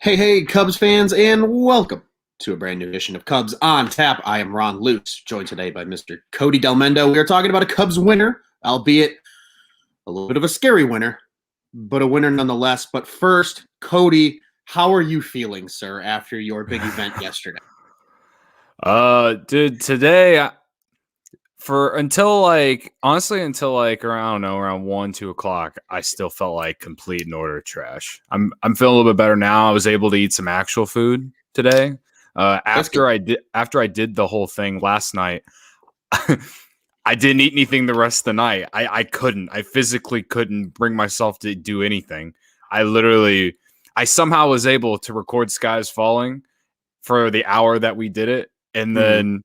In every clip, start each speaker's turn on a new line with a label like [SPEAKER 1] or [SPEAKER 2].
[SPEAKER 1] Hey, Cubs fans, and welcome to a brand new edition of Cubs on Tap. I am Ron Luce, joined today by Mr. Cody Delmendo. We are talking about a Cubs winner, albeit a little bit of a scary winner, but a winner nonetheless. But first, Cody, how are you feeling, sir, after your big event yesterday?
[SPEAKER 2] Dude, today until around 1, 2 o'clock, I still felt like complete and utter trash. I'm feeling a little bit better now. I was able to eat some actual food today. After I did the whole thing last night, I didn't eat anything the rest of the night. I physically couldn't bring myself to do anything. I somehow was able to record Skies Falling for the hour that we did it. And then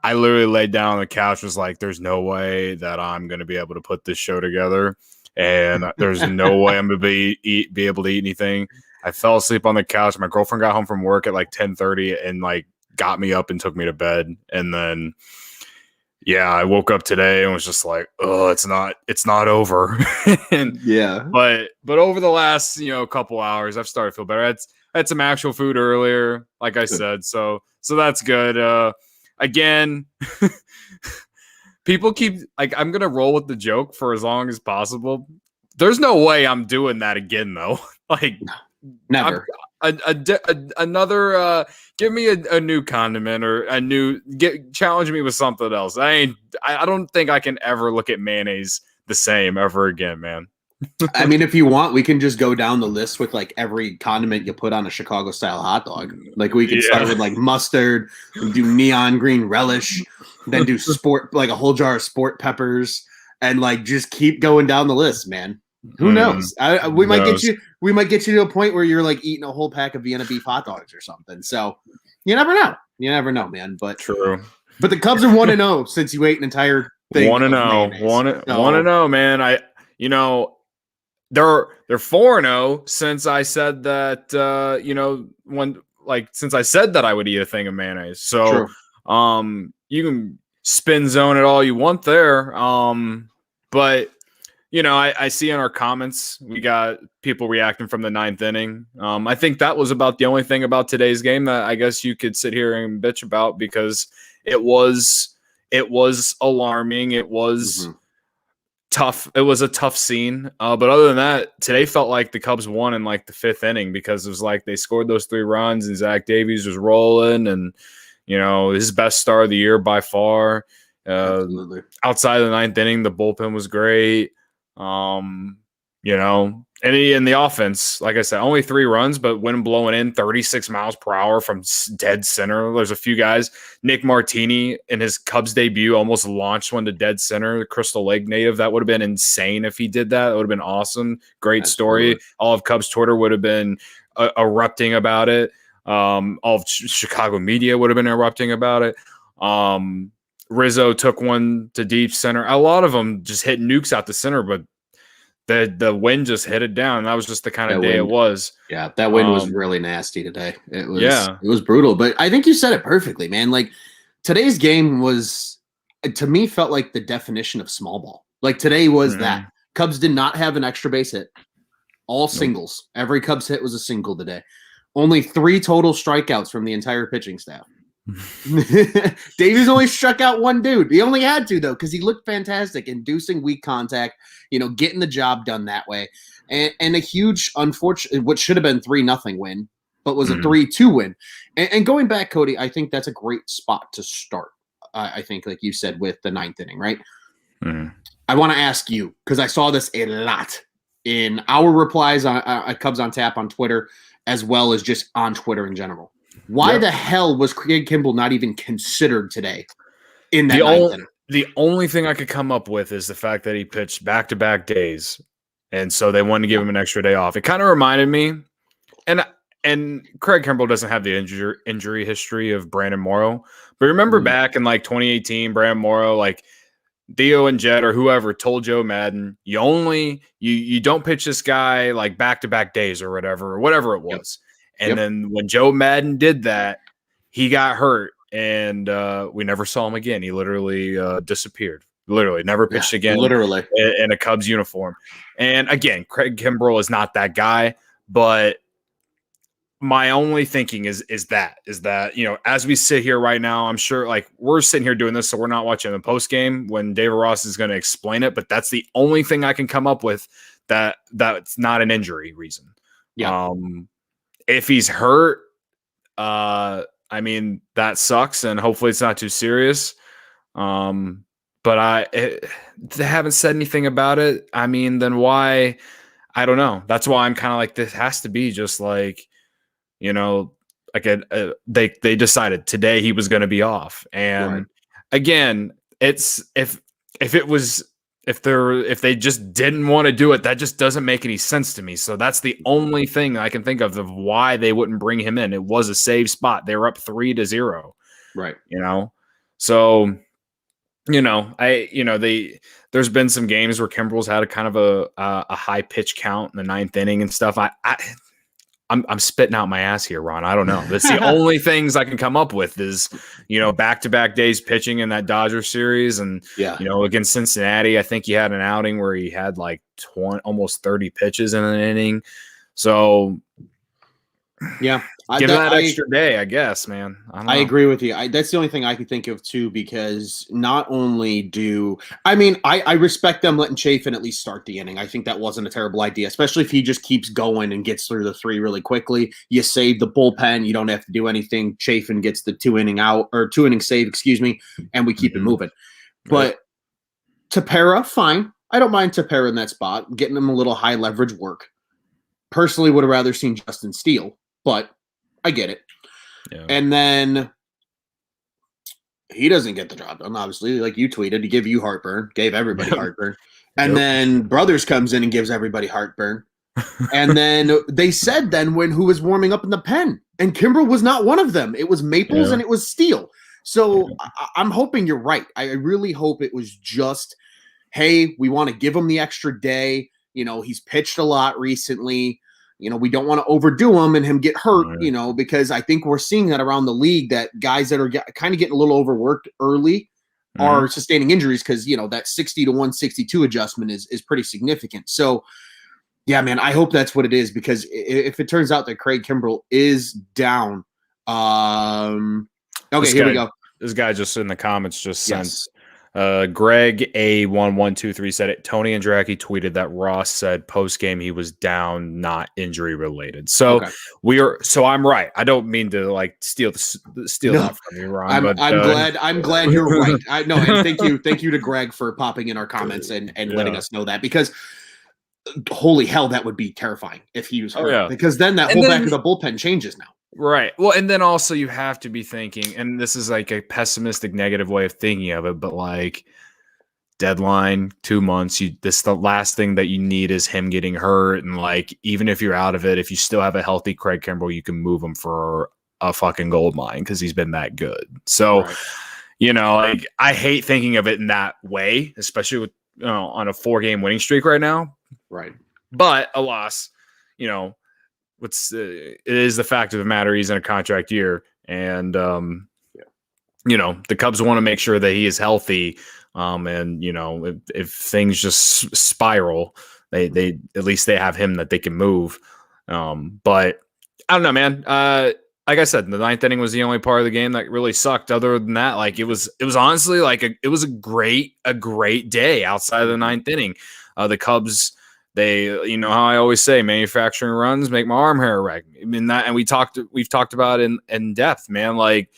[SPEAKER 2] I literally laid down on the couch, was like, there's no way that I'm going to be able to put this show together. And there's no way I'm going to be able to eat anything. I fell asleep on the couch. My girlfriend got home from work at like 10:30 and like got me up and took me to bed. And then, yeah, I woke up today and was just like, oh, it's not over. But over the last, couple hours, I've started to feel better. I had some actual food earlier, like I said. So that's good. Again, people keep I'm gonna roll with the joke for as long as possible. There's no way I'm doing that again, though.
[SPEAKER 1] Never.
[SPEAKER 2] Another. Give me a new condiment or challenge me with something else. I don't think I can ever look at mayonnaise the same ever again, man.
[SPEAKER 1] I mean, if you want, we can just go down the list with like every condiment you put on a Chicago style hot dog. Like we could start with like mustard, do neon green relish, then do a whole jar of sport peppers, and like just keep going down the list, man. Who knows? We might get you to a point where you're like eating a whole pack of Vienna beef hot dogs or something. So you never know. You never know, man. But
[SPEAKER 2] true.
[SPEAKER 1] But the Cubs are 1-0 since you ate an entire thing.
[SPEAKER 2] 1-0, 1-0, man. They're 4-0 since I said that since I said that I would eat a thing of mayonnaise. So you can spin zone it all you want there. But I see in our comments we got people reacting from the ninth inning. I think that was about the only thing about today's game that I guess you could sit here and bitch about, because it was alarming. It was tough. It was a tough scene. But other than that, today felt like the Cubs won in like the fifth inning, because it was like they scored those 3 runs and Zach Davies was rolling, and his best start of the year by far. Outside of the ninth inning, the bullpen was great. And in the offense, like I said, only 3 runs, but wind blowing in 36 miles per hour from dead center. There's a few guys. Nick Martini in his Cubs debut almost launched one to dead center. The Crystal Lake native. That would have been insane if he did that. It would have been awesome. Great story. All of Cubs Twitter would have been erupting about it. All of Chicago media would have been erupting about it. Rizzo took one to deep center. A lot of them just hit nukes out the center, but the wind just hit it down. That was just the kind of day it was.
[SPEAKER 1] Yeah, that wind was really nasty today. It was brutal. But I think you said it perfectly, man. Like today's game was, to me, felt like the definition of small ball. Like today was that. Cubs did not have an extra base hit. All singles. Every Cubs hit was a single today. Only 3 total strikeouts from the entire pitching staff. Davies only struck out 1 dude. He only had to, though, because he looked fantastic, inducing weak contact, getting the job done that way. And a huge, unfortunate, what should have been 3-0 win, but was a 3-2 win. And going back, Cody, I think that's a great spot to start. I think, like you said, with the ninth inning, right? I want to ask you, because I saw this a lot in our replies on Cubs on Tap on Twitter, as well as just on Twitter in general. Why the hell was Craig Kimbrell not even considered today in that ninth inning?
[SPEAKER 2] The only thing I could come up with is the fact that he pitched back-to-back days, and so they wanted to give him an extra day off. It kind of reminded me, and Craig Kimbrell doesn't have the injury history of Brandon Morrow, but remember back in like 2018, Brandon Morrow, like Theo and Jed or whoever told Joe Madden, you don't pitch this guy like back-to-back days or whatever it was. And then when Joe Madden did that, he got hurt, and we never saw him again. He literally disappeared. Literally, never pitched again.
[SPEAKER 1] Literally.
[SPEAKER 2] In a Cubs uniform. And again, Craig Kimbrell is not that guy, but my only thinking is that as we sit here right now, I'm sure like we're sitting here doing this, so we're not watching the post game when David Ross is going to explain it. But that's the only thing I can come up with that's not an injury reason.
[SPEAKER 1] Yeah.
[SPEAKER 2] If he's hurt, I mean that sucks, and hopefully it's not too serious. But they haven't said anything about it. I mean, then why? I don't know. That's why I'm kind of like, this has to be just like, like they decided today he was going to be off. And again, it's if they just didn't want to do it, that just doesn't make any sense to me. So that's the only thing I can think of why they wouldn't bring him in. It was a save spot. They were up 3-0.
[SPEAKER 1] Right.
[SPEAKER 2] So there's been some games where Kimbrel's had a kind of a high pitch count in the 9th inning and stuff. I'm spitting out my ass here, Ron. I don't know. That's the only things I can come up with is, back-to-back days pitching in that Dodger series. And, against Cincinnati, I think he had an outing where he had like almost 30 pitches in an inning. So,
[SPEAKER 1] yeah,
[SPEAKER 2] give him that extra day, I guess, man.
[SPEAKER 1] I agree with you. That's the only thing I can think of too, because not only I respect them letting Chafin at least start the inning. I think that wasn't a terrible idea, especially if he just keeps going and gets through the 3 really quickly. You save the bullpen. You don't have to do anything. Chafin gets the 2-inning save, and we keep it moving. But Tepera, fine. I don't mind Tepera in that spot, getting him a little high leverage work. Personally, would have rather seen Justin Steele, but I get it. Yeah. And then he doesn't get the job done, obviously. Like you tweeted, he gave you heartburn, gave everybody heartburn. And then Brothers comes in and gives everybody heartburn. And then they said who was warming up in the pen. And Kimbrel was not one of them. It was Maples and it was Steele. So I'm hoping you're right. I really hope it was just, hey, we want to give him the extra day. He's pitched a lot recently. We don't want to overdo him and him get hurt, because I think we're seeing that around the league, that guys that are kind of getting a little overworked early are sustaining injuries because, that 60 to 162 adjustment is pretty significant. So, yeah, man, I hope that's what it is, because if it turns out that Craig Kimbrel is down, here we go.
[SPEAKER 2] This guy just in the comments just sent Greg A1123 said it. Tony Andracki tweeted that Ross said post game he was down, not injury related. So I'm right. I don't mean to like steal that from you, Ron.
[SPEAKER 1] I'm glad you're right. And thank you to Greg for popping in our comments and letting us know that, because holy hell, that would be terrifying if he was hurt, because then that whole back of the bullpen changes now.
[SPEAKER 2] Right. Well, and then also you have to be thinking, and this is like a pessimistic, negative way of thinking of it, but like deadline, 2 months, the last thing that you need is him getting hurt. And like, even if you're out of it, if you still have a healthy Craig Kimbrel, you can move him for a fucking gold mine because he's been that good. So, like I hate thinking of it in that way, especially with, on a 4-game winning streak right now.
[SPEAKER 1] Right.
[SPEAKER 2] But alas, it is the fact of the matter. He's in a contract year, and the Cubs want to make sure that he is healthy. And if things just spiral, they at least they have him that they can move. But I don't know, man. Like I said, the 9th inning was the only part of the game that really sucked. Other than that, like it was honestly like it was a great day outside of the 9th inning. The Cubs. They, how I always say, manufacturing runs make my arm hair erect. I mean that, and we've talked about it in depth, man. Like,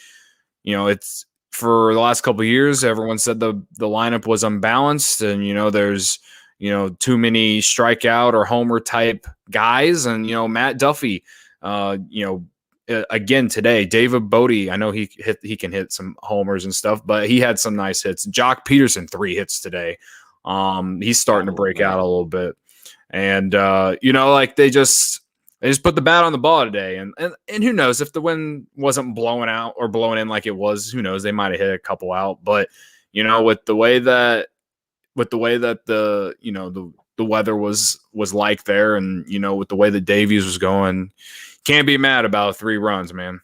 [SPEAKER 2] it's for the last couple of years, everyone said the lineup was unbalanced, and there's too many strikeout or homer type guys, and Matt Duffy, again today, David Bodie. I know he can hit some homers and stuff, but he had some nice hits. Jock Peterson 3 hits today. He's starting to break out a little bit. And like they just put the bat on the ball today, and who knows if the wind wasn't blowing out or blowing in like it was, who knows, they might have hit a couple out. But with the way that the weather was like there, and with the way that Davies was going, can't be mad about 3 runs, man.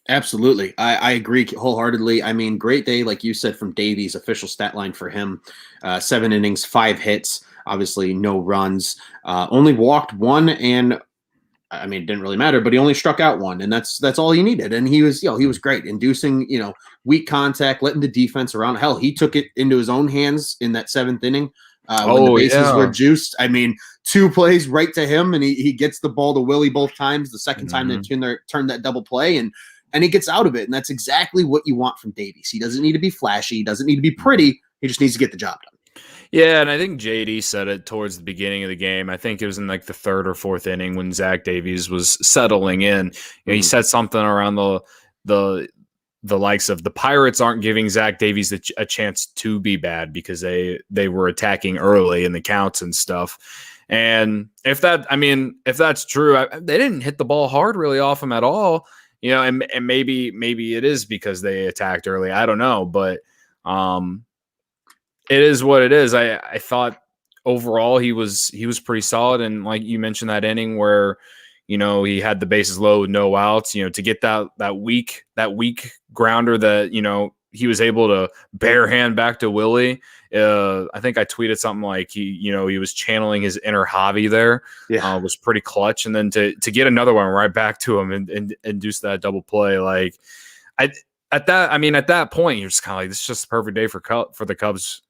[SPEAKER 1] Absolutely. I agree wholeheartedly. I mean, great day, like you said, from Davies. Official stat line for him, 7 innings, 5 hits. Obviously, no runs. Only walked 1 and I mean, it didn't really matter, but he only struck out one, and that's all he needed. And he was, he was great, inducing, weak contact, letting the defense around. Hell, he took it into his own hands in that 7th inning when the bases were juiced. I mean, 2 plays right to him, and he gets the ball to Willie both times. The second time they turned that double play, and he gets out of it. And that's exactly what you want from Davies. He doesn't need to be flashy. He doesn't need to be pretty. He just needs to get the job done.
[SPEAKER 2] Yeah, and I think JD said it towards the beginning of the game. I think it was in like the 3rd or 4th inning when Zach Davies was settling in. He said something around the likes of the Pirates aren't giving Zach Davies a chance to be bad because they were attacking early in the counts and stuff. And if that's true, they didn't hit the ball hard really off him at all. And maybe it is because they attacked early. I don't know, but it is what it is. I thought overall he was pretty solid, and like you mentioned that inning where he had the bases low with no outs. To get that weak grounder that he was able to bare hand back to Willie. I think I tweeted something like he was channeling his inner Javi there. Yeah, was pretty clutch, and then to get another one right back to him and induce that double play. Like at that point you're just kind of like, this is just the perfect day for the Cubs.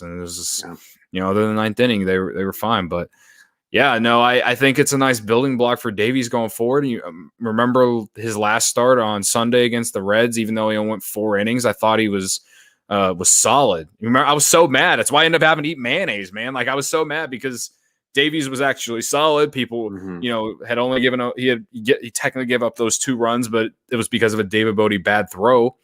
[SPEAKER 2] And it was just, other than the 9th inning, they were fine. But yeah, no, I think it's a nice building block for Davies going forward. You remember his last start on Sunday against the Reds, even though he only went 4 innings, I thought he was solid. Remember, I was so mad. That's why I ended up having to eat mayonnaise, man. Like I was so mad because Davies was actually solid. People, had only given up. He technically gave up those 2 runs, but it was because of a David Bodie bad throw.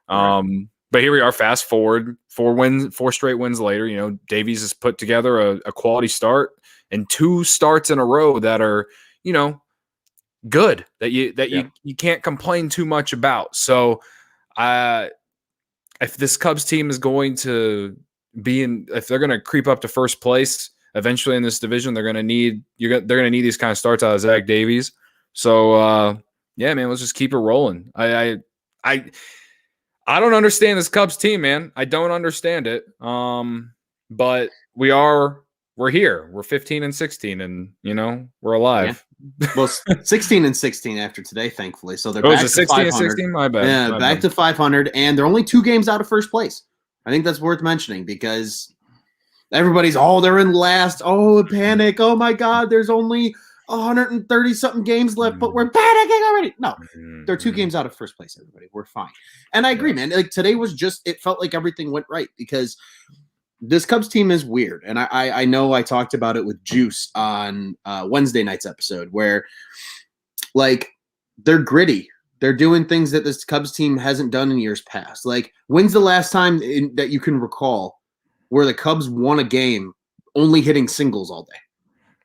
[SPEAKER 2] Right. But here we are, fast forward, 4 straight wins later. Davies has put together a quality start and 2 starts in a row that are, good, that you can't complain too much about. So, if this Cubs team is going to if they're going to creep up to first place eventually in this division, they're going to need these kind of starts out of Zach Davies. So, yeah, man, let's just keep it rolling. I don't understand this Cubs team, man. I don't understand it. But we're here. We're 15-16, and we're alive.
[SPEAKER 1] Yeah. Well, 16-16 after today, thankfully. So they're back to 16-16.
[SPEAKER 2] My bad.
[SPEAKER 1] Yeah, back to 500, and they're only 2 games out of first place. I think that's worth mentioning because everybody's they're in last. Oh, panic! Oh my God, there's only 130 something games left, but we're panicking already. No, they're 2 games out of first place. Everybody, we're fine. And I agree, man. Like today was it felt like everything went right because this Cubs team is weird. And I know I talked about it with Juice on Wednesday night's episode where like they're gritty. They're doing things that this Cubs team hasn't done in years past. Like when's the last time that you can recall where the Cubs won a game only hitting singles all day?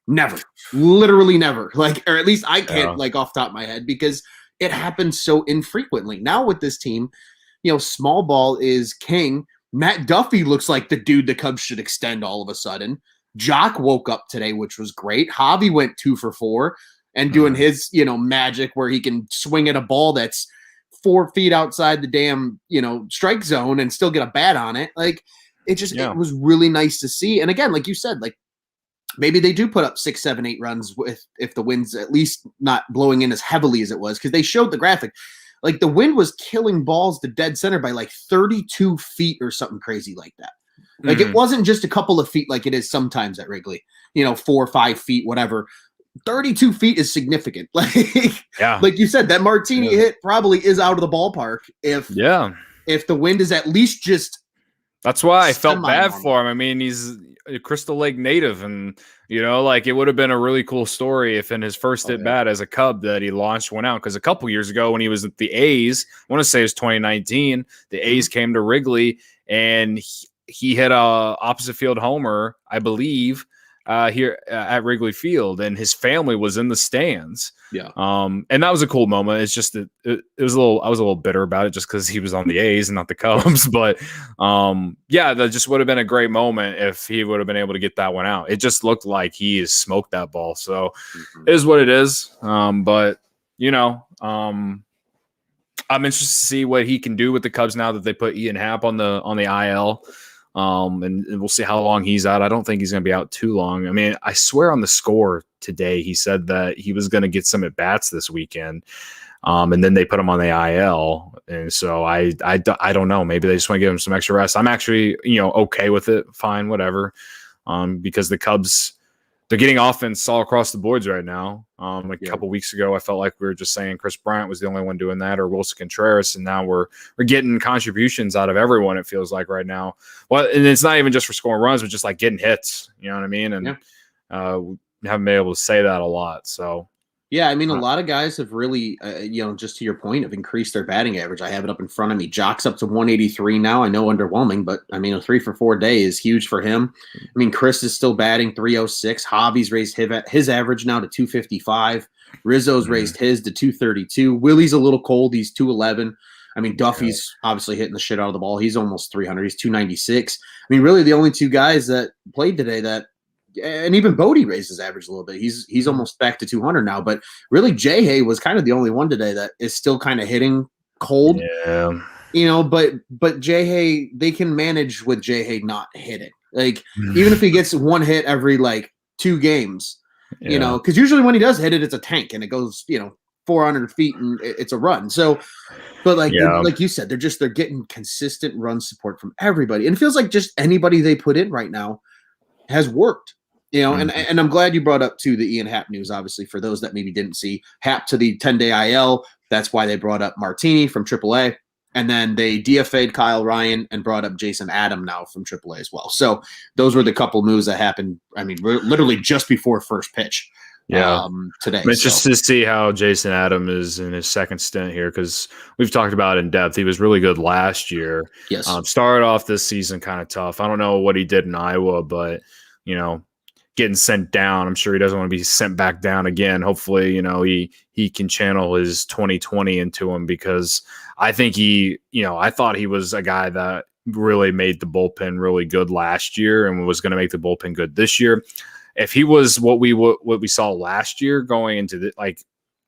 [SPEAKER 1] Never, literally never. Like, or at least I can't like off the top of my head because it happens so infrequently. Now with this team, small ball is king. Matt Duffy looks like the dude the Cubs should extend all of a sudden. Jock woke up today, which was great. Javi went 2 for 4 and doing his, magic where he can swing at a ball that's 4 feet outside the damn, strike zone and still get a bat on it. Like it was really nice to see. And again, like you said, like, maybe they do put up 6, 7, 8 runs if the wind's at least not blowing in as heavily as it was because they showed the graphic. Like the wind was killing balls to dead center by like 32 feet or something crazy like that. Like it wasn't just a couple of feet like it is sometimes at Wrigley, 4 or 5 feet, whatever. 32 feet is significant. Like you said, that Martini hit probably is out of the ballpark if the wind is at least just.
[SPEAKER 2] That's why I felt bad for him. I mean, he's a Crystal Lake native, and like it would have been a really cool story if in his first at bat as a Cub that he launched one out. Because a couple years ago when he was at the A's, I want to say it was 2019, the A's came to Wrigley and he hit a opposite field homer, I believe, here at Wrigley Field, and his family was in the stands. Yeah. And that was a cool moment. It's just that it was I was a little bitter about it just because he was on the A's and not the Cubs. But that just would have been a great moment if he would have been able to get that one out. It just looked like he has smoked that ball. So it is what it is. But I'm interested to see what he can do with the Cubs now that they put Ian Happ on the IL. And we'll see how long he's out. I don't think he's going to be out too long. I mean, I swear on the score today, he said that he was going to get some at-bats this weekend. And then they put him on the IL. And so I don't know. Maybe they just want to give him some extra rest. I'm actually, okay with it. Fine, whatever. Because the Cubs, they're getting offense all across the boards right now. A couple weeks ago, I felt like we were just saying Chris Bryant was the only one doing that, or Wilson Contreras, and now we're getting contributions out of everyone. It feels like right now. Well, and it's not even just for scoring runs, but just like getting hits. You know what I mean? And we haven't been able to say that a lot. So.
[SPEAKER 1] Yeah, I mean, a lot of guys have really, just to your point, have increased their batting average. I have it up in front of me. Jock's up to 183 now. I know underwhelming, but I mean, a 3 for 4 day is huge for him. I mean, Chris is still batting 306. Javi's raised his average now to 255. Rizzo's raised his to 232. Willie's a little cold. He's 211. I mean, Duffy's obviously hitting the shit out of the ball. He's almost 300. He's 296. I mean, really the only two guys that played today that, and even Bodie raised his average a little bit. He's almost back to 200 now. But really, J-Hay was kind of the only one today that is still kind of hitting cold.
[SPEAKER 2] Yeah.
[SPEAKER 1] But J-Hay, they can manage with J-Hay not hitting. Like, even if he gets one hit every, 2 games, because usually when he does hit it, it's a tank and it goes, 400 feet and it's a run. So, but like you said, they're getting consistent run support from everybody. And it feels like just anybody they put in right now has worked. And I'm glad you brought up too the Ian Happ news. Obviously, for those that maybe didn't see, Happ to the 10-day IL. That's why they brought up Martini from AAA, and then they DFA'd Kyle Ryan and brought up Jason Adam now from AAA as well. So those were the couple moves that happened. I mean, literally just before first pitch. Today.
[SPEAKER 2] It's just to see how Jason Adam is in his second stint here, because we've talked about it in depth. He was really good last year.
[SPEAKER 1] Yes.
[SPEAKER 2] Started off this season kind of tough. I don't know what he did in Iowa, but getting sent down. I'm sure he doesn't want to be sent back down again. Hopefully, he can channel his 2020 into him, because I think I thought he was a guy that really made the bullpen really good last year and was going to make the bullpen good this year. If he was what we saw last year going into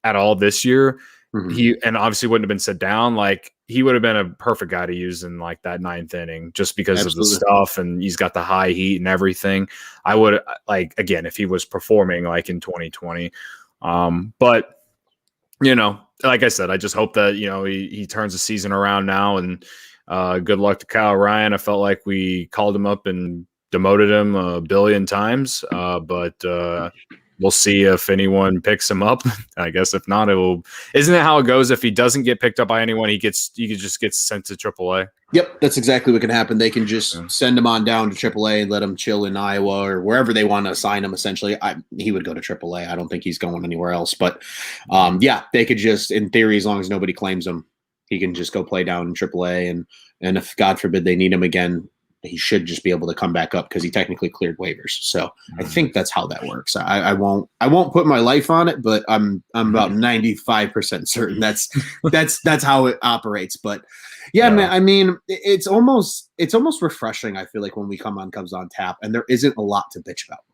[SPEAKER 2] at all this year, he and obviously wouldn't have been set down. He would have been a perfect guy to use in that 9th inning, just because of the stuff, and he's got the high heat and everything. I would again, if he was performing in 2020. But like I said, I just hope that he turns the season around now, and good luck to Kyle Ryan. I felt like we called him up and demoted him a billion times, but we'll see if anyone picks him up. I guess if not, isn't it how it goes? If he doesn't get picked up by anyone, he just gets sent to AAA.
[SPEAKER 1] Yep, that's exactly what can happen. They can just send him on down to AAA and let him chill in Iowa or wherever they want to assign him. Essentially, he would go to AAA. I don't think he's going anywhere else. But they could just, in theory, as long as nobody claims him, he can just go play down in AAA. And if God forbid they need him again, he should just be able to come back up, because he technically cleared waivers. So I think that's how that works. I won't put my life on it, but I'm about 95% certain that's how it operates. But man, I mean, it's almost refreshing. I feel like when we come on Cubs on Tap and there isn't a lot to bitch about.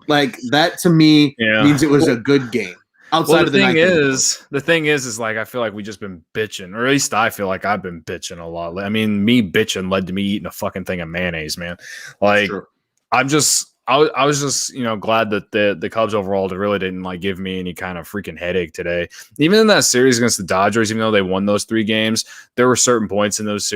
[SPEAKER 1] That to me means it was a good game. Outside of the
[SPEAKER 2] thing is I feel like we just been bitching, or at least I feel like I've been bitching a lot. I mean, me bitching led to me eating a fucking thing of mayonnaise, man. I was just glad that the Cubs overall really didn't give me any kind of freaking headache today. Even in that series against the Dodgers, even though they won those 3 games, there were certain points in those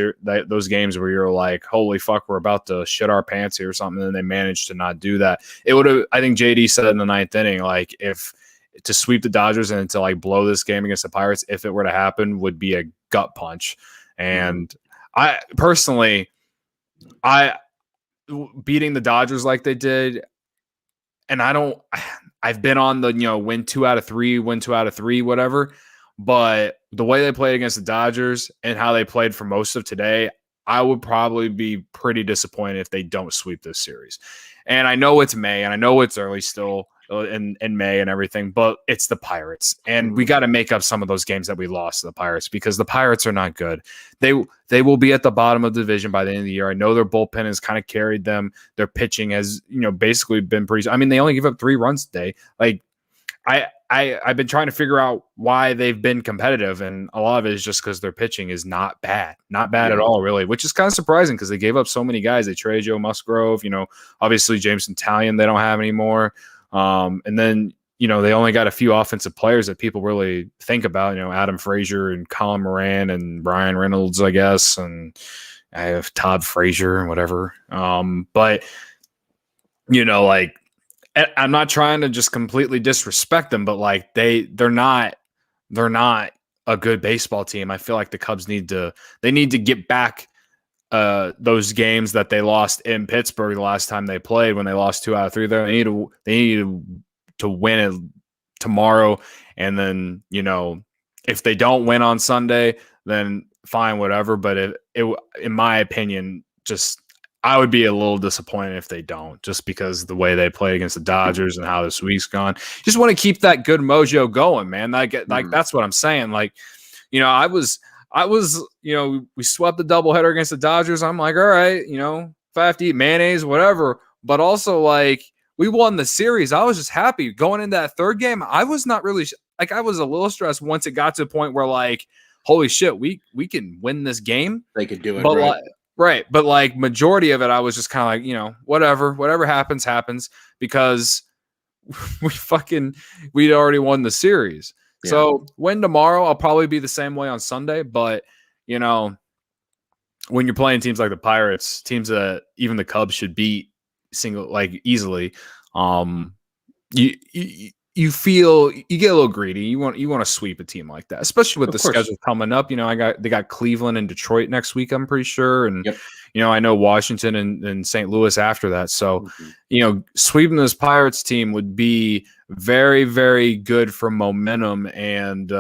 [SPEAKER 2] games where you're like, holy fuck, we're about to shit our pants here or something, and they managed to not do that. It would have, I think JD said in the 9th inning, if to sweep the Dodgers and to blow this game against the Pirates, if it were to happen, would be a gut punch. And I personally, beating the Dodgers like they did, and I've been on the win 2 out of 3, whatever, but the way they played against the Dodgers and how they played for most of today, I would probably be pretty disappointed if they don't sweep this series. And I know it's May, and I know it's early still in May and everything, but it's the Pirates, and we got to make up some of those games that we lost to the Pirates, because the Pirates are not good. They will be at the bottom of the division by the end of the year. I know their bullpen has kind of carried them. Their pitching has basically been pretty. I mean, they only give up 3 runs today. I I've been trying to figure out why they've been competitive, and a lot of it is just because their pitching is not bad at all, really, which is kind of surprising because they gave up so many guys. They traded Joe Musgrove, obviously Jameson Talion they don't have anymore, and then they only got a few offensive players that people really think about, Adam Frazier and Colin Moran and Brian Reynolds, I guess, and I have Todd Frazier and whatever, but like. I'm not trying to just completely disrespect them, but like they're not a good baseball team. I feel like the Cubs need to get back those games that they lost in Pittsburgh the last time they played when they lost 2 out of 3 there. They need to win it tomorrow, and then if they don't win on Sunday, then fine, whatever. But it in my opinion, just I would be a little disappointed if they don't, just because the way they play against the Dodgers and how this week's gone. Just want to keep that good mojo going, man. Like that's what I'm saying. Like, I was, we swept the doubleheader against the Dodgers. I'm like, all right, if I have to eat mayonnaise, whatever. But also, like, we won the series. I was just happy going into that third game. I was not really I was a little stressed once it got to a point where, like, holy shit, we can win this game.
[SPEAKER 1] They could do it,
[SPEAKER 2] but
[SPEAKER 1] right?
[SPEAKER 2] Right. But like majority of it, I was just kind of like, whatever happens because we'd already won the series. Yeah. So win tomorrow, I'll probably be the same way on Sunday. But, when you're playing teams like the Pirates, teams that even the Cubs should beat easily, you feel you get a little greedy. You want to sweep a team like that, especially with the schedule coming up. They got Cleveland and Detroit next week, I'm pretty sure, and I know Washington and St. Louis after that. So, sweeping this Pirates team would be very, very good for momentum and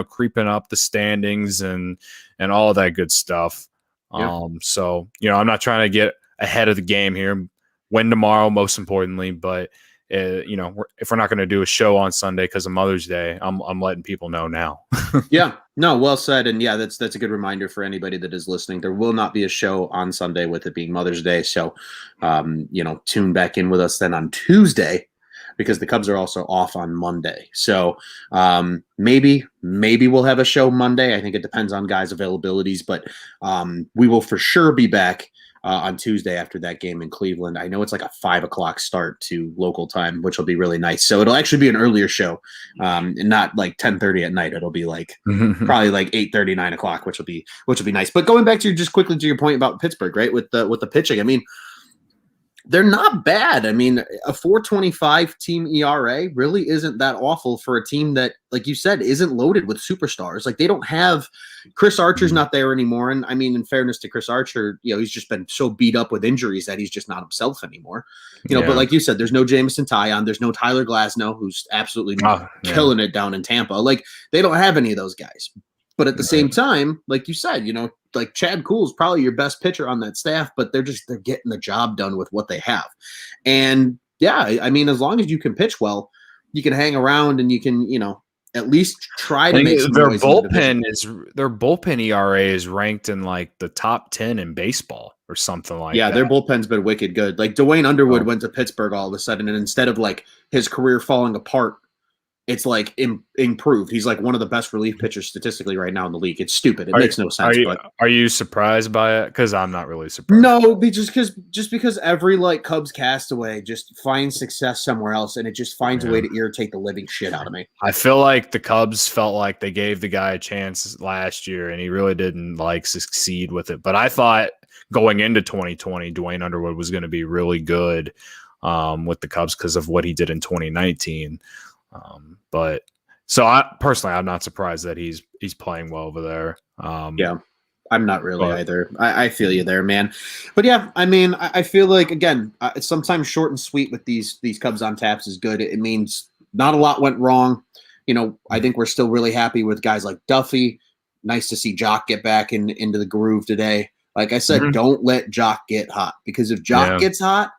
[SPEAKER 2] creeping up the standings and all of that good stuff. So I'm not trying to get ahead of the game here. Win tomorrow, most importantly, but. If we're not going to do a show on Sunday because of Mother's Day, I'm letting people know now.
[SPEAKER 1] Yeah, no, well said. And yeah, that's a good reminder for anybody that is listening. There will not be a show on Sunday with it being Mother's Day. So, tune back in with us then on Tuesday because the Cubs are also off on Monday. So maybe we'll have a show Monday. I think it depends on guys' availabilities, but we will for sure be back on Tuesday after that game in Cleveland. I know it's like a 5:00 start to local time, which will be really nice. So it'll actually be an earlier show, and not like 10:30 at night. It'll be like probably like 8:30, 9:00, which will be nice. But going back to just quickly to your point about Pittsburgh, right? With the pitching, I mean, they're not bad. I mean, a 4.25 team ERA really isn't that awful for a team that, like you said, isn't loaded with superstars. Like they don't have Chris Archer's not there anymore. And I mean, in fairness to Chris Archer, he's just been so beat up with injuries that he's just not himself anymore. But like you said, there's no Jameson Talion, there's no Tyler Glasnow, who's absolutely killing it down in Tampa. Like they don't have any of those guys. But at the same time, like you said, like Chad Kuhl's probably your best pitcher on that staff, but they're getting the job done with what they have. And yeah, I mean, as long as you can pitch well, you can hang around and you can, at least try to make some noise.
[SPEAKER 2] Their bullpen ERA is ranked in like the top 10 in baseball or something like that.
[SPEAKER 1] Yeah, their bullpen's been wicked good. Like Dwayne Underwood went to Pittsburgh all of a sudden, and instead of like his career falling apart, it's like improved. He's like one of the best relief pitchers statistically right now in the league. It's stupid. It makes no sense.
[SPEAKER 2] Are you surprised by it? Because I'm not really surprised.
[SPEAKER 1] No, just because every like Cubs castaway just finds success somewhere else, and it just finds a way to irritate the living shit out of me.
[SPEAKER 2] I feel like the Cubs felt like they gave the guy a chance last year, and he really didn't like succeed with it. But I thought going into 2020, Dwayne Underwood was going to be really good with the Cubs because of what he did in 2019. But so I'm not surprised that he's playing well over there.
[SPEAKER 1] Yeah, I'm not really either. I feel you there, man. But yeah, I mean, I feel like again, sometimes short and sweet with these Cubs on taps is good. It means not a lot went wrong. I think we're still really happy with guys like Duffy. Nice to see Jock get back into the groove today. Like I said, don't let Jock get hot, because if Jock gets hot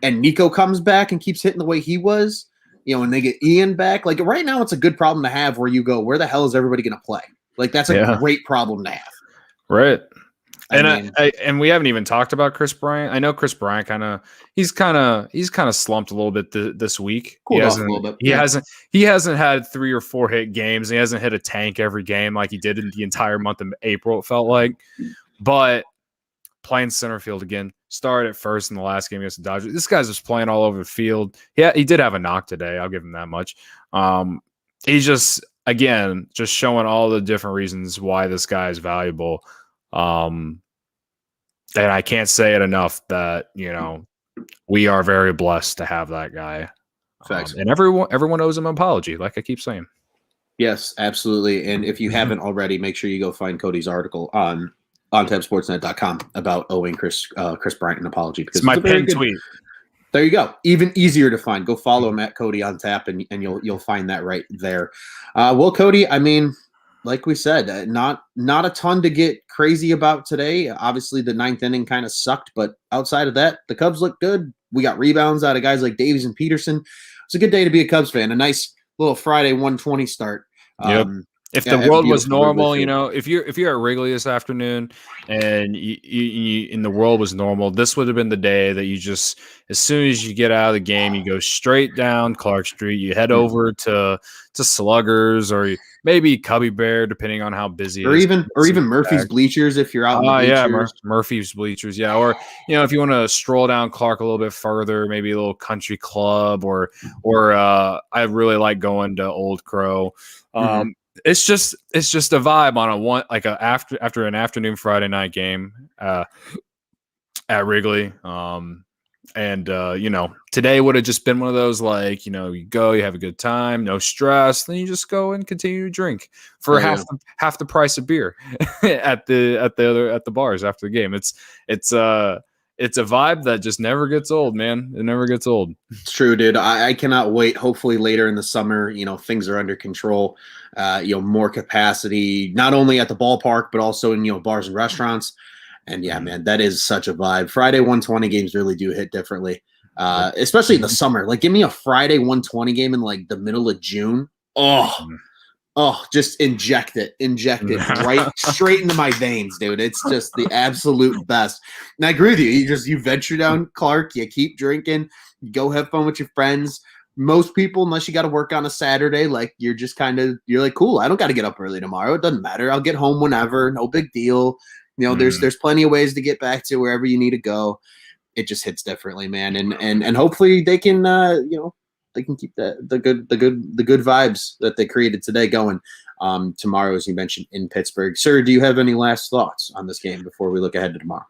[SPEAKER 1] and Nico comes back and keeps hitting the way he was, and they get Ian back, like right now it's a good problem to have where you go, where the hell is everybody going to play? Like that's a great problem to have.
[SPEAKER 2] Right. And we haven't even talked about Chris Bryant. I know Chris Bryant he's kind of slumped a little bit this week.
[SPEAKER 1] Cooled off a little bit.
[SPEAKER 2] He hasn't had 3 or 4 hit games. He hasn't hit a tank every game like he did in the entire month of April. It felt like, but playing center field again. Started at first in the last game against the Dodgers. This guy's just playing all over the field. Yeah, he did have a knock today. I'll give him that much. He's just showing all the different reasons why this guy is valuable. And I can't say it enough that, we are very blessed to have that guy.
[SPEAKER 1] Facts.
[SPEAKER 2] And everyone owes him an apology, like I keep saying.
[SPEAKER 1] Yes, absolutely. And if you haven't already, make sure you go find Cody's article on OnTapSportsNet.com about owing Chris Bryant an apology. Because
[SPEAKER 2] it's my pinned tweet.
[SPEAKER 1] There you go. Even easier to find. Go follow him at Cody on Tap, and you'll find that right there. Well, Cody, I mean, like we said, not a ton to get crazy about today. Obviously, the 9th inning kind of sucked, but outside of that, the Cubs look good. We got rebounds out of guys like Davies and Peterson. It's a good day to be a Cubs fan. A nice little Friday 120 start.
[SPEAKER 2] Yep. If the world was normal, if you're at Wrigley this afternoon and you in the world was normal, this would have been the day that you just, as soon as you get out of the game, you go straight down Clark Street, you head over to Sluggers or maybe Cubby Bear, depending on how busy
[SPEAKER 1] or even Murphy's Bleachers if you're out in the bleachers.
[SPEAKER 2] Murphy's Bleachers, yeah. Or if you want to stroll down Clark a little bit further, maybe a little country club or I really like going to Old Crow. It's just a vibe on after an afternoon Friday night game at Wrigley. Today would have just been one of those you go, you have a good time, no stress, then you just go and continue to drink for half the price of beer at the bars after the game. It's a vibe that just never gets old, man. It never gets old.
[SPEAKER 1] It's true, dude. I cannot wait. Hopefully later in the summer, things are under control. More capacity, not only at the ballpark, but also in, bars and restaurants. And yeah, man, that is such a vibe. Friday 120 games really do hit differently, especially in the summer. Like, give me a Friday 120 game in the middle of June. Oh, just inject it right straight into my veins, dude. It's just the absolute best. And I agree with you. You venture down Clark, you keep drinking, you go have fun with your friends. Most people, unless you got to work on a Saturday, you're just you're like, cool, I don't got to get up early tomorrow. It doesn't matter. I'll get home whenever. No big deal. There's plenty of ways to get back to wherever you need to go. It just hits differently, man. And hopefully they can, they can keep the good vibes that they created today going. Tomorrow, as you mentioned, in Pittsburgh. Sir, do you have any last thoughts on this game before we look ahead to tomorrow?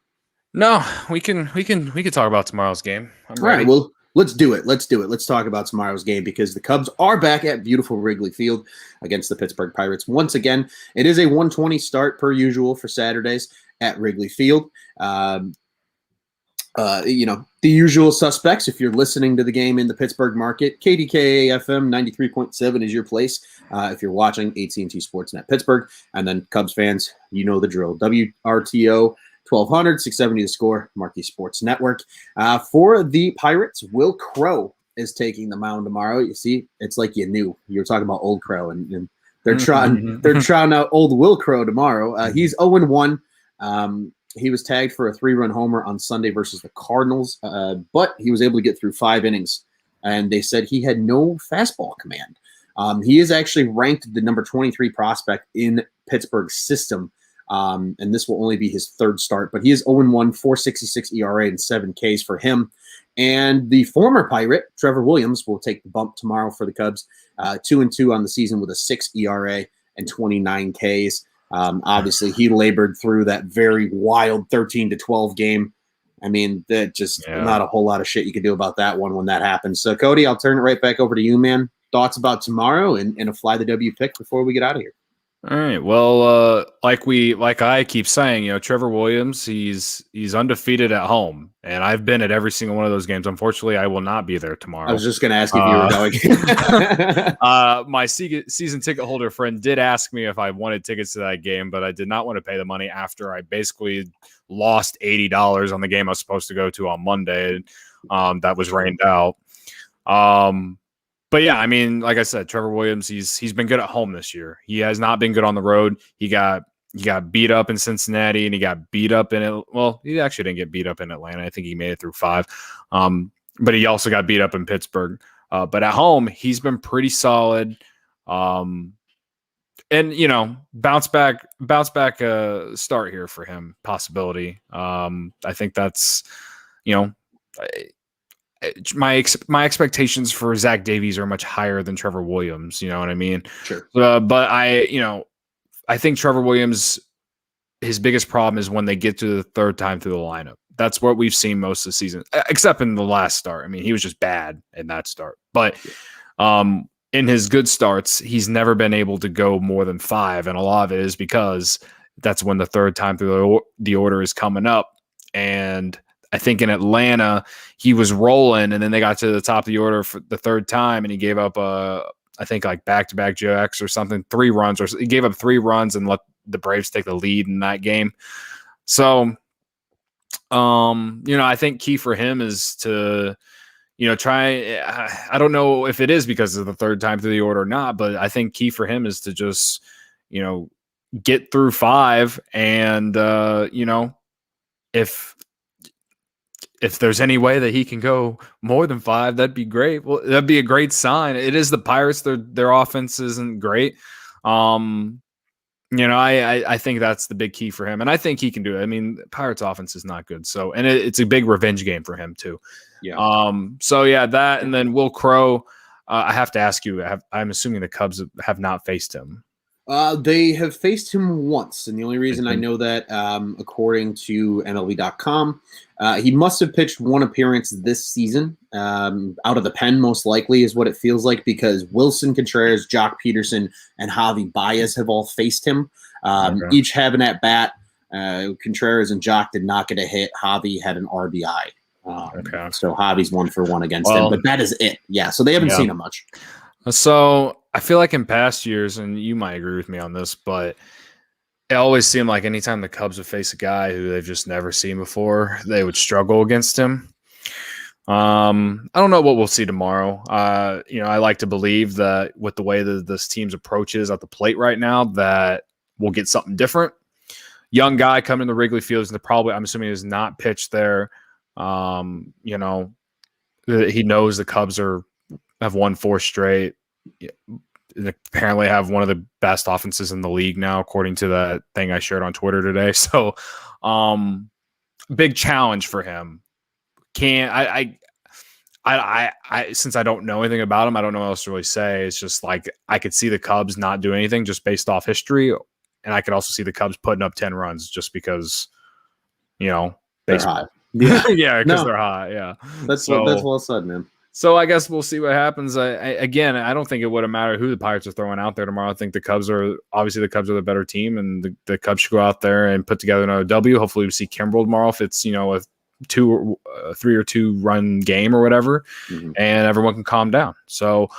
[SPEAKER 2] No, we can talk about tomorrow's game.
[SPEAKER 1] All right, well, let's do it. Let's talk about tomorrow's game because the Cubs are back at beautiful Wrigley Field against the Pittsburgh Pirates. Once again, it is a 1:20 start per usual for Saturdays at Wrigley Field. The usual suspects, if you're listening to the game in the Pittsburgh market, KDKA-FM 93.7 is your place. If you're watching AT&T Sportsnet Pittsburgh, and then Cubs fans, you know the drill. WRTO 1200, 670 The Score, Marquee Sports Network. For the Pirates, Will Crow is taking the mound tomorrow. You see, it's like you knew. You were talking about Old Crow, and they're trotting out old Will Crow tomorrow. He's 0-1. He was tagged for a 3-run homer on Sunday versus the Cardinals, but he was able to get through 5 innings, and they said he had no fastball command. He is actually ranked the number 23 prospect in Pittsburgh's system, and this will only be his 3rd start, but he is 0-1, 4.66 ERA and 7 Ks for him. And the former Pirate, Trevor Williams, will take the bump tomorrow for the Cubs, 2-2 on the season with a 6 ERA and 29 Ks. Obviously, he labored through that very wild 13-12 game. I mean, that just not a whole lot of shit you can do about that one when that happens. So, Cody, I'll turn it right back over to you, man. Thoughts about tomorrow and a fly the W pick before we get out of here.
[SPEAKER 2] All right. Well, like I keep saying, Trevor Williams, he's undefeated at home, and I've been at every single one of those games. Unfortunately, I will not be there tomorrow.
[SPEAKER 1] I was just going to ask if you were
[SPEAKER 2] going. My season ticket holder friend did ask me if I wanted tickets to that game, but I did not want to pay the money after I basically lost $80 on the game I was supposed to go to on Monday. That was rained out. But yeah, I mean, like I said, Trevor Williams, he's been good at home this year. He has not been good on the road. He got he got beat up in Cincinnati and he got beat up in it. Well, he actually didn't get beat up in Atlanta. I think he made it through 5. But he also got beat up in Pittsburgh. But at home, he's been pretty solid. And bounce back start here for him, possibility. I think that's, my expectations for Zach Davies are much higher than Trevor Williams. You know what I mean?
[SPEAKER 1] Sure.
[SPEAKER 2] But I think Trevor Williams, his biggest problem is when they get to the third time through the lineup. That's what we've seen most of the season, except in the last start. I mean, he was just bad in that start. But in his good starts, he's never been able to go more than 5. And a lot of it is because that's when the third time through the order is coming up. And I think in Atlanta, he was rolling, and then they got to the top of the order for the third time, and he gave up I think like back-to-back jacks or something, 3 runs, or he gave up 3 runs and let the Braves take the lead in that game. So, I think key for him is to, try. I don't know if it is because of the third time through the order or not, but I think key for him is to just, get through 5, and if there's any way that he can go more than 5, that'd be great. Well, that'd be a great sign. It is the Pirates. Their offense isn't great. I think that's the big key for him, and I think he can do it. I mean, Pirates offense is not good. So, and it's a big revenge game for him too.
[SPEAKER 1] Yeah.
[SPEAKER 2] That, and then Will Crow, I have to ask you, I'm assuming the Cubs have not faced him.
[SPEAKER 1] They have faced him once, and the only reason I know that, according to MLB.com, he must have pitched 1 appearance this season, out of the pen, most likely, is what it feels like, because Wilson Contreras, Jock Peterson, and Javi Baez have all faced him, each having at bat. Contreras and Jock did not get a hit. Javi had an RBI. So Javi's 1 for 1 against him, but that is it. Yeah, so they haven't seen him much.
[SPEAKER 2] So I feel like in past years, and you might agree with me on this, but it always seemed like anytime the Cubs would face a guy who they've just never seen before, they would struggle against him. I don't know what we'll see tomorrow. I like to believe that with the way that this team's approach is at the plate right now, that we'll get something different. Young guy coming to Wrigley Field, I'm assuming, is not pitched there. He knows the Cubs have won 4 straight. They apparently have one of the best offenses in the league now, according to that thing I shared on Twitter today. So, big challenge for him. Since I don't know anything about him, I don't know what else to really say. It's just like I could see the Cubs not do anything just based off history, and I could also see the Cubs putting up 10 runs just because,
[SPEAKER 1] they're hot.
[SPEAKER 2] Yeah, because they're hot. Yeah,
[SPEAKER 1] that's well said, man.
[SPEAKER 2] So I guess we'll see what happens. I don't think it would have mattered who the Pirates are throwing out there tomorrow. I think the Cubs are the better team, and the Cubs should go out there and put together another W. Hopefully we see Kimbrel tomorrow if it's, a 3 or 2 run game or whatever, and everyone can calm down. So,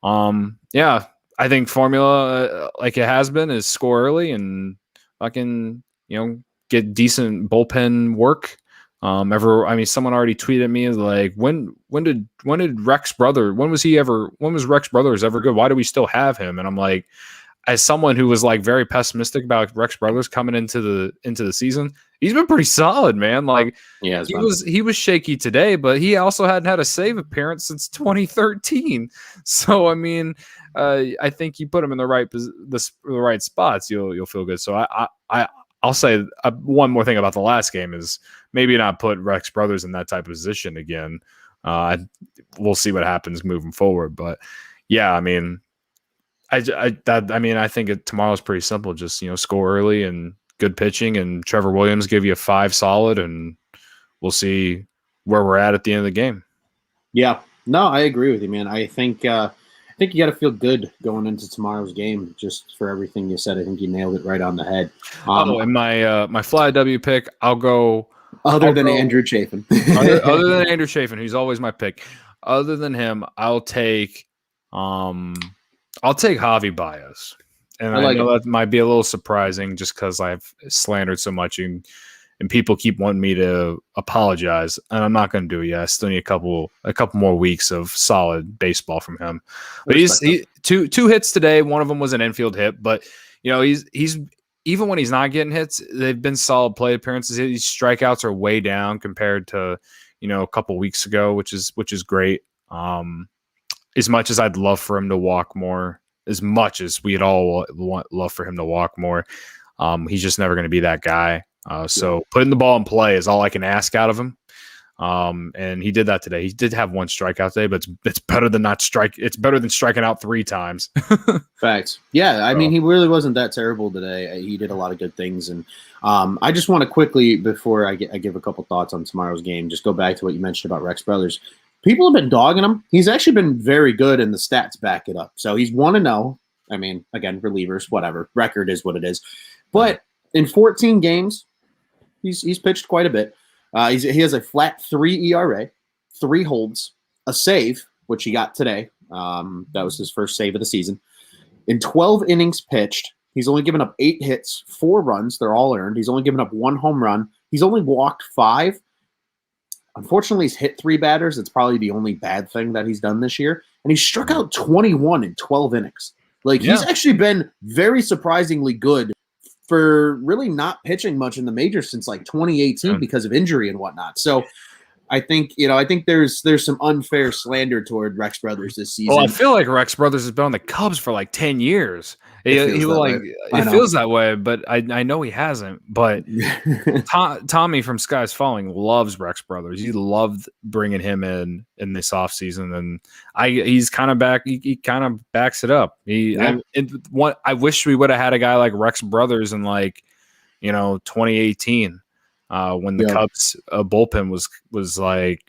[SPEAKER 2] I think formula, like it has been, is score early and fucking, get decent bullpen work. Someone already tweeted me like, when was Rex Brothers ever good? Why do we still have him? And I'm like, as someone who was like very pessimistic about Rex Brothers coming into the season, he's been pretty solid, man. Like, yeah, he was shaky today, but he also hadn't had a save appearance since 2013. So I mean, I think you put him in the right spots, you'll feel good. So I'll say one more thing about the last game is maybe not put Rex Brothers in that type of position again. We'll see what happens moving forward, but yeah, I mean, I think tomorrow's pretty simple. Just, score early and good pitching, and Trevor Williams give you a 5 solid, and we'll see where we're at the end of the game.
[SPEAKER 1] Yeah, no, I agree with you, man. I think you got to feel good going into tomorrow's game. Just for everything you said, I think you nailed it right on the head.
[SPEAKER 2] And my fly W pick, I'll go.
[SPEAKER 1] Other than Andrew Chafin,
[SPEAKER 2] other than Andrew Chafin, who's always my pick. Other than him, I'll take Javi Baez. And I know that might be a little surprising just because I've slandered so much and people keep wanting me to apologize, and I'm not going to do it yet. I still need a couple more weeks of solid baseball from him. But he's two hits today. One of them was an infield hit, but he's even when he's not getting hits, they've been solid plate appearances. His strikeouts are way down compared to, a couple weeks ago, which is great. As much as I'd love for him to walk more, as much as we'd all love for him to walk more, he's just never going to be that guy. So putting the ball in play is all I can ask out of him. And he did that today. He did have one strikeout today, but it's better than not strike. It's better than striking out 3 times.
[SPEAKER 1] Facts. Yeah. I mean, he really wasn't that terrible today. He did a lot of good things. And I just want to quickly, before I give a couple thoughts on tomorrow's game, just go back to what you mentioned about Rex Brothers. People have been dogging him. He's actually been very good, and the stats back it up. So he's 1-0. I mean, again, relievers, whatever. Record is what it is. But in 14 games, he's pitched quite a bit. He has a flat 3 ERA, 3 holds, a save, which he got today. That was his first save of the season. In 12 innings pitched, he's only given up 8 hits, 4 runs. They're all earned. He's only given up 1 home run. He's only walked 5. Unfortunately, he's hit 3 batters. It's probably the only bad thing that he's done this year. And he struck out 21 in 12 innings. He's actually been very surprisingly good for really not pitching much in the majors since 2018 because of injury and whatnot. So I think there's some unfair slander toward Rex Brothers this season.
[SPEAKER 2] Well, I feel like Rex Brothers has been on the Cubs for 10 years. It feels that way, but I know he hasn't. But Tommy from Skies Falling loves Rex Brothers. He loved bringing him in this offseason, and he's kind of back. He kind of backs it up. I wish we would have had a guy like Rex Brothers in 2018. When the Cubs bullpen was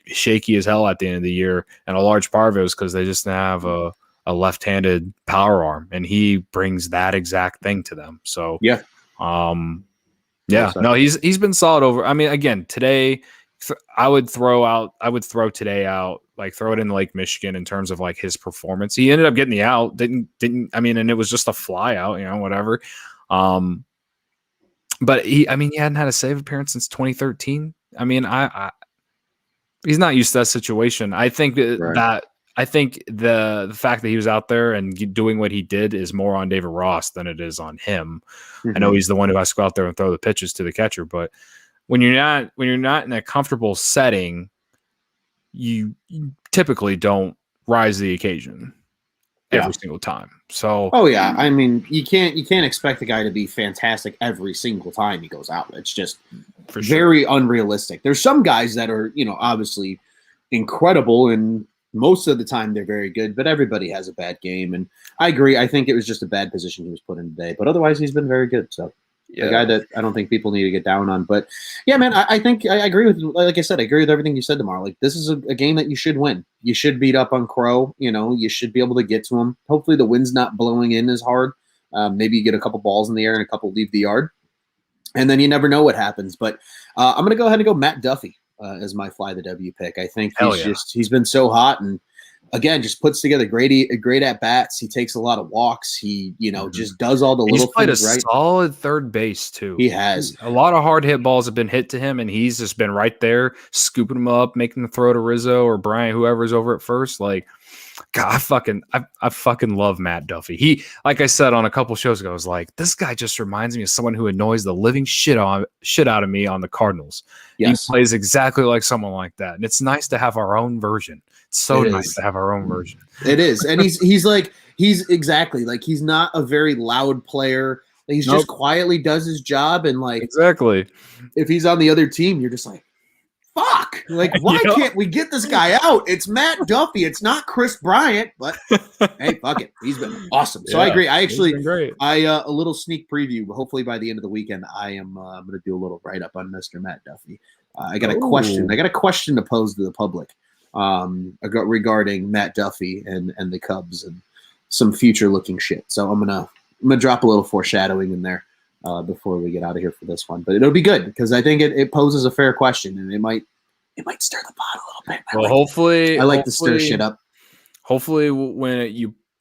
[SPEAKER 2] shaky as hell at the end of the year, and a large part of it was because they just didn't have a left-handed power arm, and he brings that exact thing to them. So no, he's been solid over. I mean, again, today I would throw today out, throw it in Lake Michigan in terms of his performance. He ended up getting the out, didn't I mean, and it was just a fly out, whatever. But he hadn't had a save appearance since 2013. I mean, he's not used to that situation. I think the fact that he was out there and doing what he did is more on David Ross than it is on him. Mm-hmm. I know he's the one who has to go out there and throw the pitches to the catcher, but when you're not in a comfortable setting, you typically don't rise to the occasion every single time. So,
[SPEAKER 1] I mean, you can't expect the guy to be fantastic every single time he goes out. It's just very unrealistic. There's some guys that are, obviously incredible, and most of the time they're very good, but everybody has a bad game. And I agree. I think it was just a bad position he was put in today, but otherwise he's been very good. So a guy that I don't think people need to get down on, but yeah, man, I think I agree with, like I said, I agree with everything you said tomorrow. This is a game that you should win. You should beat up on Crow. You should be able to get to him. Hopefully the wind's not blowing in as hard. Maybe you get a couple balls in the air and a couple leave the yard, and then you never know what happens. But I'm going to go ahead and go Matt Duffy as my fly the W pick. I think he's been so hot, and again, just puts together great at bats. He takes a lot of walks. He, just does all the little things right.
[SPEAKER 2] He's played a solid third base too.
[SPEAKER 1] He has.
[SPEAKER 2] A lot of hard hit balls have been hit to him, and he's just been right there, scooping them up, making the throw to Rizzo or Bryant, whoever's over at first. God, I fucking love Matt Duffy. He, like I said on a couple shows ago, I was like, this guy just reminds me of someone who annoys the living shit out of me on the Cardinals. Yes. He plays exactly like someone like that, and it's nice to have our own version. It's so nice to have our own version.
[SPEAKER 1] It is, and he's exactly he's not a very loud player. He's just quietly does his job, and
[SPEAKER 2] exactly.
[SPEAKER 1] If he's on the other team, you're just like, fuck! Why can't we get this guy out? It's Matt Duffy. It's not Chris Bryant, but hey, fuck it. He's been awesome. So I agree. I actually, a little sneak preview. Hopefully by the end of the weekend, I'm going to do a little write up on Mr. Matt Duffy. I got a question. I got a question to pose to the public regarding Matt Duffy and the Cubs and some future looking shit. So I'm gonna drop a little foreshadowing in there before we get out of here for this one, but it'll be good because I think it poses a fair question, and it might stir the pot a little bit.
[SPEAKER 2] Hopefully
[SPEAKER 1] I like to stir shit up.
[SPEAKER 2] Hopefully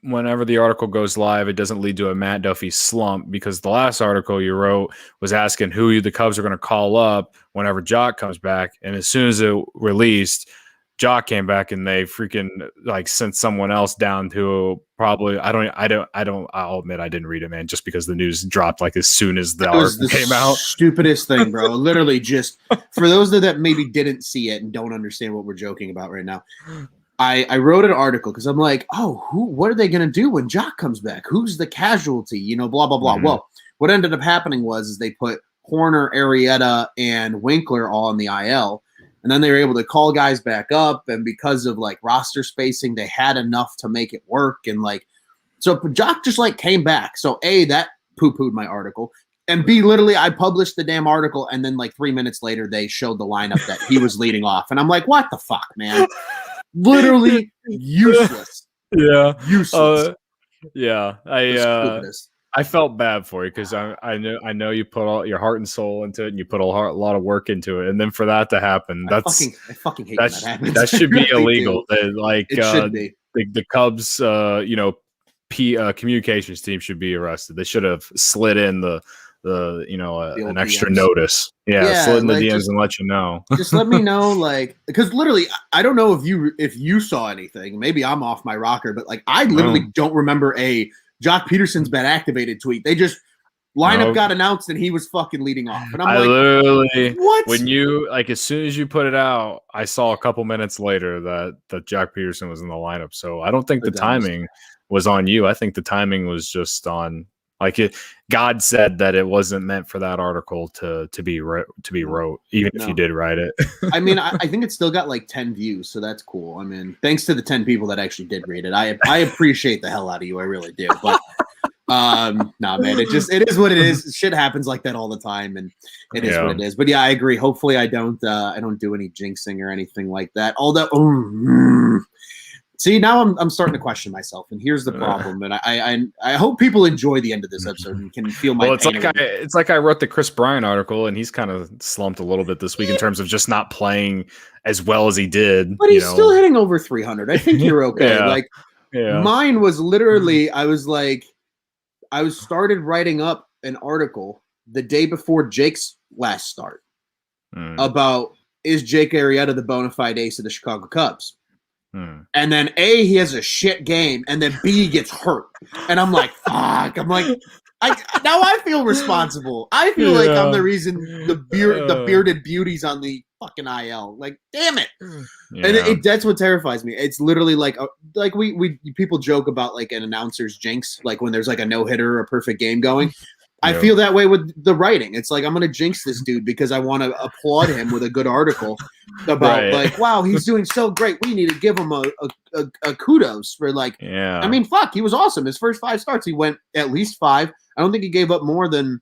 [SPEAKER 2] whenever the article goes live, it doesn't lead to a Matt Duffy slump, because the last article you wrote was asking who the Cubs are going to call up whenever Jock comes back, and as soon as it released, Jock came back and they freaking like sent someone else down to probably I'll admit I didn't read it, man, just because the news dropped like as soon as the article came out.
[SPEAKER 1] Stupidest thing, bro. Literally, just for those that maybe didn't see it and don't understand what we're joking about right now. I wrote an article because I'm like, oh, what are they gonna do when Jock comes back? Who's the casualty? You know, blah blah blah. Mm-hmm. Well, what ended up happening was they put Horner, Arrieta, and Winkler all on the IL. And then they were able to call guys back up. And because of like roster spacing, they had enough to make it work. And like, so Jock just like came back. So A, that poo-pooed my article. And B, literally I published the damn article. And then like 3 minutes later, they showed the lineup that he was leading off. And I'm like, what the fuck, man? Literally useless.
[SPEAKER 2] Yeah.
[SPEAKER 1] Useless.
[SPEAKER 2] Yeah. I felt bad for you because I know you put all your heart and soul into it and you put a lot of work into it, and then for that to happen, I
[SPEAKER 1] fucking hate that happens.
[SPEAKER 2] That should be illegal.
[SPEAKER 1] Like it should be.
[SPEAKER 2] The Cubs, communications team should be arrested. They should have slid in the an extra
[SPEAKER 1] DMs.
[SPEAKER 2] Notice. Yeah, slid in the DMs and let you know.
[SPEAKER 1] Just let me know, like, because literally, I don't know if you saw anything. Maybe I'm off my rocker, but like, I literally don't remember a Jock Peterson's been activated tweet. They just lineup got announced and he was fucking leading off. And I'm
[SPEAKER 2] literally,
[SPEAKER 1] what?
[SPEAKER 2] When you like, as soon as you put it out, I saw a couple minutes later that Jock Peterson was in the lineup. So I don't think the timing was on you. I think the timing was just on God said that it wasn't meant for that article to be wrote, even if you did write it.
[SPEAKER 1] I mean, I think it still got like 10 views, so that's cool. I mean, thanks to the 10 people that actually did read it. I appreciate the hell out of you. I really do. But no, man, it is what it is. Shit happens like that all the time, and it is what it is. But yeah, I agree. Hopefully, I don't do any jinxing or anything like that. Although, see, now I'm starting to question myself, and here's the problem. And I hope people enjoy the end of this episode and can feel my.
[SPEAKER 2] Well, it's like I wrote the Chris Bryant article, and he's kind of slumped a little bit this week in terms of just not playing as well as he did.
[SPEAKER 1] But he's still hitting over 300. I think you're okay. Mine was literally, I started writing up an article the day before Jake's last start about, is Jake Arrieta the bona fide ace of the Chicago Cubs? And then A, he has a shit game, and then B, he gets hurt. And I'm like, fuck. I'm like, now I feel responsible. I feel like I'm the reason the bearded beauty's on the fucking IL. Like, damn it. Yeah. And that's what terrifies me. It's literally like we people joke about like an announcer's jinx, like when there's like a no-hitter or a perfect game going. I feel that way with the writing. It's like, I'm going to jinx this dude because I want to applaud him with a good article about like, wow, he's doing so great. We need to give him a kudos for like, I mean, fuck, he was awesome. His first 5 starts, he went at least 5. I don't think he gave up more than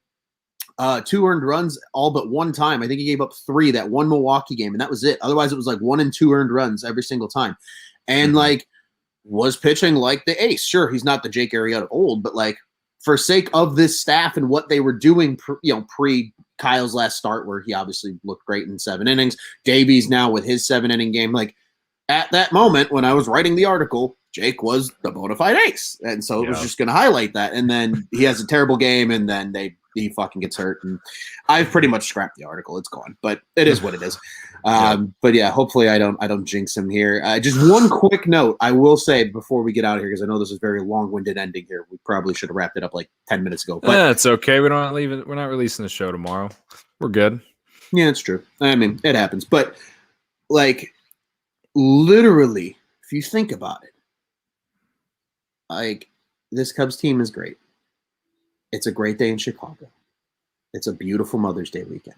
[SPEAKER 1] 2 earned runs all but one time. I think he gave up 3 that one Milwaukee game, and that was it. Otherwise, it was like 1 and 2 earned runs every single time. And like, was pitching like the ace. Sure, he's not the Jake Arrieta old, but like, for sake of this staff and what they were doing, pre Kyle's last start, where he obviously looked great in 7 innings. Davies now with his 7-inning game. Like, at that moment when I was writing the article, Jake was the bona fide ace, and so it was just going to highlight that. And then he has a terrible game, and then he fucking gets hurt, and I've pretty much scrapped the article. It's gone, but it is what it is. But yeah, hopefully I don't jinx him here. Just one quick note I will say before we get out of here, because I know this is a very long-winded ending here. We probably should have wrapped it up like 10 minutes ago. But
[SPEAKER 2] it's okay. We're not releasing the show tomorrow. We're good.
[SPEAKER 1] Yeah, it's true. I mean, it happens. But like, literally, if you think about it, like, this Cubs team is great. It's a great day in Chicago. It's a beautiful Mother's Day weekend.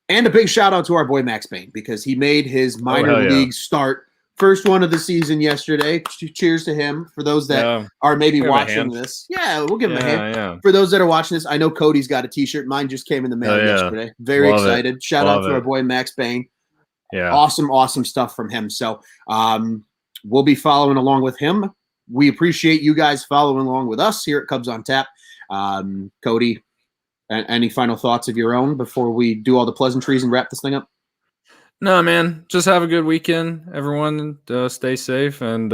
[SPEAKER 1] And a big shout out to our boy Max Payne, because he made his minor league start, first one of the season yesterday. Cheers to him. For those that are maybe watching this. Yeah, we'll give him a hand. Yeah. For those that are watching this, I know Cody's got a t-shirt. Mine just came in the mail yesterday. Very excited. Shout out to our boy Max Payne. Yeah. Awesome stuff from him. So we'll be following along with him. We appreciate you guys following along with us here at Cubs on Tap. Cody, any final thoughts of your own before we do all the pleasantries and wrap this thing up?
[SPEAKER 2] No, man, just have a good weekend. Everyone stay safe. And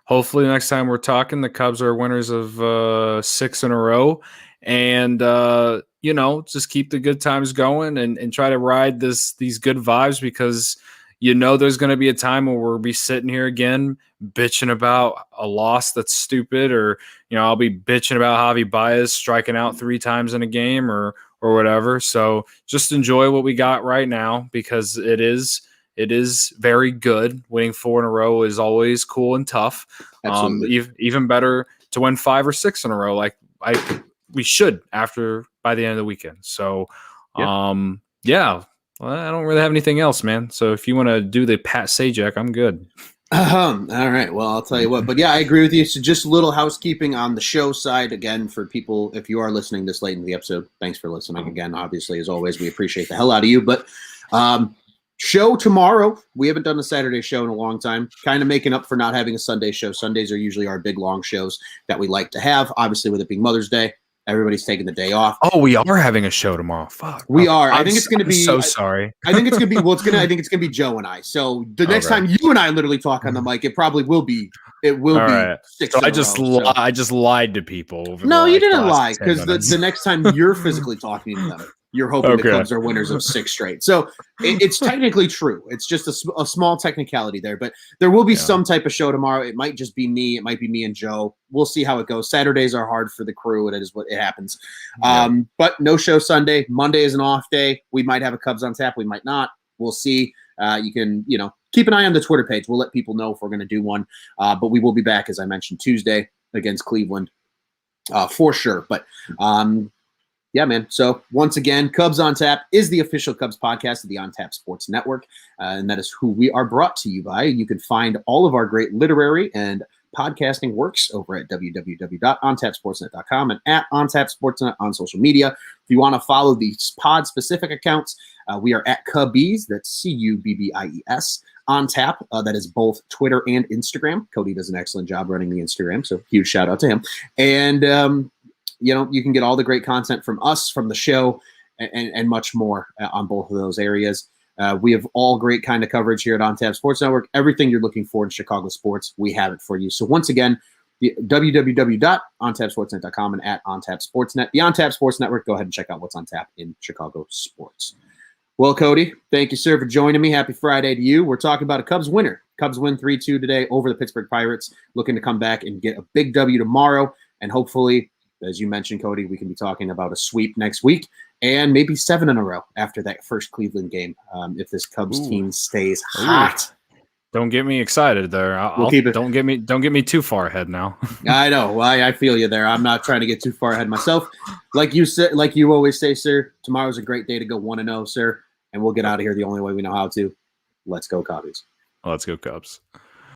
[SPEAKER 2] hopefully next time we're talking, the Cubs are winners of 6 in a row. And, just keep the good times going and try to ride these good vibes, because, there's going to be a time where we'll be sitting here again bitching about a loss that's stupid, or I'll be bitching about Javi Baez striking out 3 times in a game or whatever. So just enjoy what we got right now, because it is very good. Winning 4 in a row is always cool and tough. Even better to win 5 or 6 in a row, like we should by the end of the weekend. So yeah. Well, I don't really have anything else, man. So if you want to do the Pat Sajak, I'm good.
[SPEAKER 1] All right. Well, I'll tell you what. But yeah, I agree with you. So just a little housekeeping on the show side. Again, for people, if you are listening this late in the episode, thanks for listening again. Obviously, as always, we appreciate the hell out of you. But show tomorrow. We haven't done a Saturday show in a long time. Kind of making up for not having a Sunday show. Sundays are usually our big, long shows that we like to have. Obviously, with it being Mother's Day, everybody's taking the day off.
[SPEAKER 2] Oh, we are having a show tomorrow. Fuck.
[SPEAKER 1] We are. I think it's going to be.
[SPEAKER 2] So sorry.
[SPEAKER 1] I think it's going to be. Well, I think it's going to be Joe and I. So the next time you and I literally talk on the mic, it probably will be. It will be
[SPEAKER 2] right.
[SPEAKER 1] 6.
[SPEAKER 2] So I just lied to people.
[SPEAKER 1] No, you didn't lie, because the next time you're physically talking to them, you're hoping the Cubs are winners of 6 straight. So it's technically true. It's just a small technicality there, but there will be some type of show tomorrow. It might just be me. It might be me and Joe. We'll see how it goes. Saturdays are hard for the crew, and it is what it happens. But no show Sunday. Monday is an off day. We might have a Cubs on tap. We might not. We'll see. You can, keep an eye on the Twitter page. We'll let people know if we're going to do one. But we will be back, as I mentioned, Tuesday against Cleveland for sure. But yeah, man. So once again, Cubs on Tap is the official Cubs podcast of the On Tap Sports Network. And that is who we are brought to you by. You can find all of our great literary and podcasting works over at www.ontapsportsnet.com and at ontapsportsnet on social media. If you want to follow these pod specific accounts, we are at Cubbies. That's Cubbies on tap. That is both Twitter and Instagram. Cody does an excellent job running the Instagram, so huge shout out to him. And you can get all the great content from us, from the show, and much more on both of those areas. We have all great kind of coverage here at On Tap Sports Network. Everything you're looking for in Chicago sports, we have it for you. So once again, www.ontapsportsnet.com and at ontapsportsnet. The On Tap Sports Network, go ahead and check out what's on tap in Chicago sports. Well, Cody, thank you, sir, for joining me. Happy Friday to you. We're talking about a Cubs winner. Cubs win 3-2 today over the Pittsburgh Pirates, looking to come back and get a big W tomorrow, and hopefully, as you mentioned, Cody, we can be talking about a sweep next week and maybe 7 in a row after that first Cleveland game, if this Cubs team stays hot.
[SPEAKER 2] Don't get me excited there.
[SPEAKER 1] We'll keep it.
[SPEAKER 2] Don't get me too far ahead now.
[SPEAKER 1] I know. Well, I feel you there. I'm not trying to get too far ahead myself. Like you said, like you always say, sir, tomorrow's a great day to go 1-0, sir, and we'll get out of here the only way we know how to. Let's go, Cubbies.
[SPEAKER 2] Let's go, Cubs.